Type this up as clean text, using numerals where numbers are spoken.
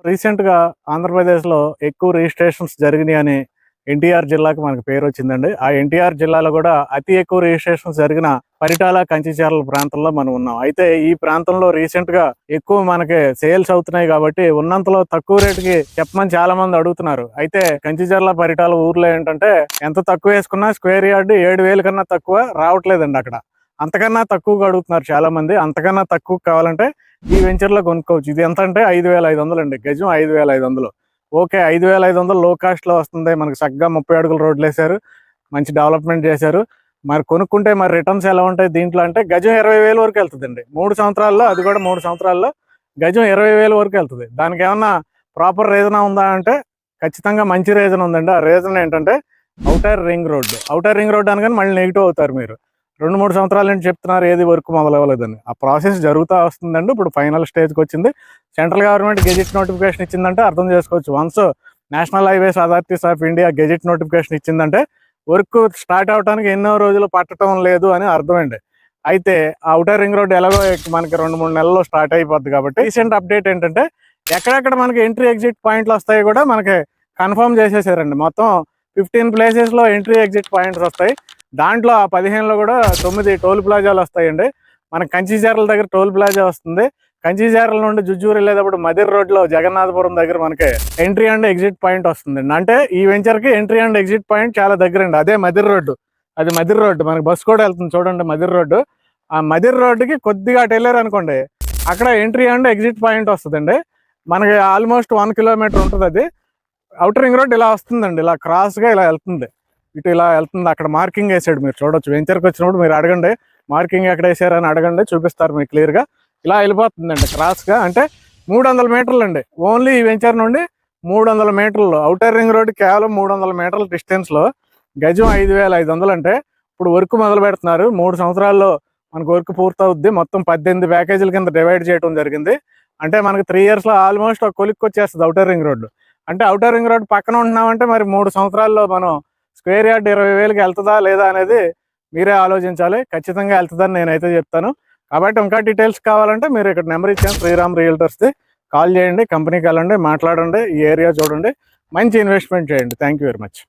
రీసెంట్‌గా ఆంధ్రప్రదేశ్‌లో ఎక్కువ రిజిస్ట్రేషన్స్ జరిగినాయని ఎన్టీఆర్ జిల్లాకి మనకు పేరు వచ్చిందండి. ఆ ఎన్టీఆర్ జిల్లాలో కూడా అతి ఎక్కువ రిజిస్ట్రేషన్స్ జరిగిన పరిటాల, కంచిచర్ల ప్రాంతంలో మనం ఉన్నాం. అయితే ఈ ప్రాంతంలో రీసెంట్‌గా ఎక్కువ మనకి సేల్స్ అవుతున్నాయి కాబట్టి ఉన్నంతలో తక్కువ రేటుకి చెప్పమని చాలా మంది అడుగుతున్నారు. అయితే కంచిచర్ల, పరిటాల ఊర్లో ఏంటంటే ఎంత తక్కువ వేసుకున్నా స్క్వేర్ యార్డ్ 7,000 కన్నా తక్కువ రావట్లేదండి అక్కడ. అంతకన్నా తక్కువగా అడుగుతున్నారు చాలా మంది. అంతకన్నా తక్కువ కావాలంటే ఈ వెంచర్లో కొనుక్కోవచ్చు. ఇది ఎంత అంటే 5,500 అండి. గజం 5,500. ఓకే, 5,500 లో కాస్ట్లో వస్తుంది. మనకి చక్కగా 30 అడుగుల రోడ్లు వేశారు, మంచి డెవలప్మెంట్ చేశారు. మరి కొనుక్కుంటే మరి రిటర్న్స్ ఎలా ఉంటాయి దీంట్లో అంటే గజం 20,000 వరకు వెళ్తుందండి. 3 సంవత్సరాల్లో, అది కూడా 3 సంవత్సరాల్లో గజం 20,000 వరకు వెళ్తుంది. దానికి ఏమన్నా ప్రాపర్ రీజన్ ఉందా అంటే ఖచ్చితంగా మంచి రీజన్ ఉందండి. ఆ రీజన్ ఏంటంటే outer ring road. Outer ring road అనగానే మళ్ళీ నెగిటివ్ అవుతారు మీరు. 2-3 సంవత్సరాల నుంచి చెప్తున్నారు ఏది వర్క్ మొదలవ్వలేదని. ఆ ప్రాసెస్ జరుగుతూ వస్తుందండి. ఇప్పుడు ఫైనల్ స్టేజ్కి వచ్చింది. సెంట్రల్ గవర్నమెంట్ గెజిట్ నోటిఫికేషన్ ఇచ్చిందంటే అర్థం చేసుకోవచ్చు. Once national highways authorities of India gazette notification ఇచ్చిందంటే వర్క్ స్టార్ట్ అవడానికి ఎన్నో రోజులు పట్టడం లేదు అని అర్థమండి. అయితే ఔటర్ రింగ్ రోడ్ ఎలాగో మనకి 2-3 నెలల్లో స్టార్ట్ అయిపోద్ది కాబట్టి రీసెంట్ అప్డేట్ ఏంటంటే ఎక్కడెక్కడ మనకి ఎంట్రీ ఎగ్జిట్ పాయింట్లు వస్తాయి కూడా మనకి కన్ఫర్మ్ చేసేసారండి. మొత్తం 15 ప్లేసెస్లో ఎంట్రీ ఎగ్జిట్ పాయింట్స్ వస్తాయి. దాంట్లో ఆ 15లో కూడా 9 టోల్ ప్లాజాలు వస్తాయండి. మనకి కంచిచర్ల దగ్గర టోల్ ప్లాజా వస్తుంది. కంచిచర్ల నుండి జుజ్జూరు వెళ్ళేటప్పుడు మదిర్ రోడ్లో జగన్నాథపురం దగ్గర మనకి ఎంట్రీ అండ్ ఎగ్జిట్ పాయింట్ వస్తుందండి. అంటే ఈ వెంచర్కి ఎంట్రీ అండ్ ఎగ్జిట్ పాయింట్ చాలా దగ్గరండి. అదే మదిర్ రోడ్డు. అది మదిర్ రోడ్డు. మనకి బస్సు కూడా వెళ్తుంది చూడండి, మదిర్ రోడ్డు. ఆ మదిర్ రోడ్డుకి కొద్దిగా అటు వెళ్ళారు అనుకోండి, అక్కడ ఎంట్రీ అండ్ ఎగ్జిట్ పాయింట్ వస్తుందండి. మనకి ఆల్మోస్ట్ 1 కిలోమీటర్ ఉంటుంది. అది అవుటర్ రింగ్ రోడ్ ఇలా వస్తుందండి. ఇలా క్రాస్గా ఇలా వెళ్తుంది, ఇటు ఇలా వెళ్తుంది. అక్కడ మార్కింగ్ వేసాడు, మీరు చూడొచ్చు. వెంచర్కి వచ్చినప్పుడు మీరు అడగండి మార్కింగ్ ఎక్కడ వేసారని అడగండి, చూపిస్తారు మీకు క్లియర్గా. ఇలా వెళ్ళిపోతుందండి క్రాస్గా. అంటే 300 మీటర్లు అండి. ఓన్లీ ఈ వెంచర్ నుండి 300 మీటర్లు. అవుటర్ రింగ్ రోడ్ కేవలం 300 మీటర్ల డిస్టెన్స్లో గజం 5,500 అంటే ఇప్పుడు వర్క్ మొదలు పెడుతున్నారు. 3 సంవత్సరాల్లో మనకు వర్క్ పూర్తవుద్ది. మొత్తం 18 ప్యాకేజీల కింద డివైడ్ చేయడం జరిగింది. అంటే మనకి 3 ఇయర్స్లో ఆల్మోస్ట్ ఒక కొలిక్కి వచ్చేస్తుంది అవుటర్ రింగ్ రోడ్డు. అంటే అవుటర్ రింగ్ రోడ్ పక్కన ఉంటున్నామంటే మరి 3 సంవత్సరాల్లో మనం స్క్వేర్ యార్డ్ 20,000కి వెళ్తుందా లేదా అనేది మీరే ఆలోచించాలి. ఖచ్చితంగా వెళ్తుందని నేనైతే చెప్తాను. కాబట్టి ఇంకా డీటెయిల్స్ కావాలంటే మీరు ఇక్కడ నెంబర్ ఇచ్చాను, శ్రీరామ్ రియల్టర్స్ది. కాల్ చేయండి, కంపెనీకి వెళ్ళండి, మాట్లాడండి, ఈ ఏరియా చూడండి, మంచి ఇన్వెస్ట్మెంట్ చేయండి. Thank you very much.